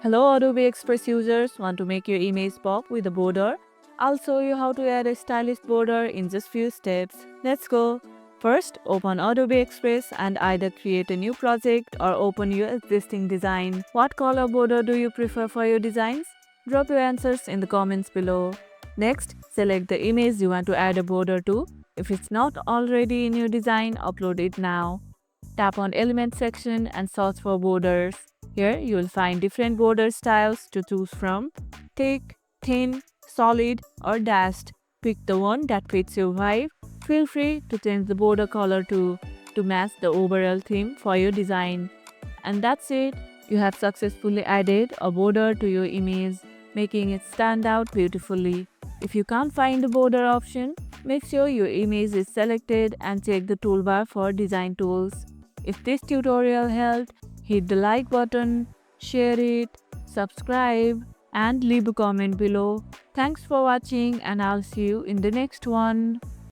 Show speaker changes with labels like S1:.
S1: Hello Adobe Express users, want to make your image pop with a border? I'll show you how to add a stylish border in just few steps. Let's go! First, open Adobe Express and either create a new project or open your existing design. What color border do you prefer for your designs? Drop your answers in the comments below. Next, select the image you want to add a border to. If it's not already in your design, upload it now. Tap on Element section and search for borders. Here you will find different border styles to choose from: thick, thin, solid or dashed. Pick the one that fits your vibe. Feel free to change the border color too to match the overall theme for your design. And that's it. You have successfully added a border to your image, making it stand out beautifully. If you can't find the border option, make sure your image is selected and check the toolbar for design tools. If this tutorial helped, hit the like button, share it, subscribe, and leave a comment below. Thanks for watching, and I'll see you in the next one.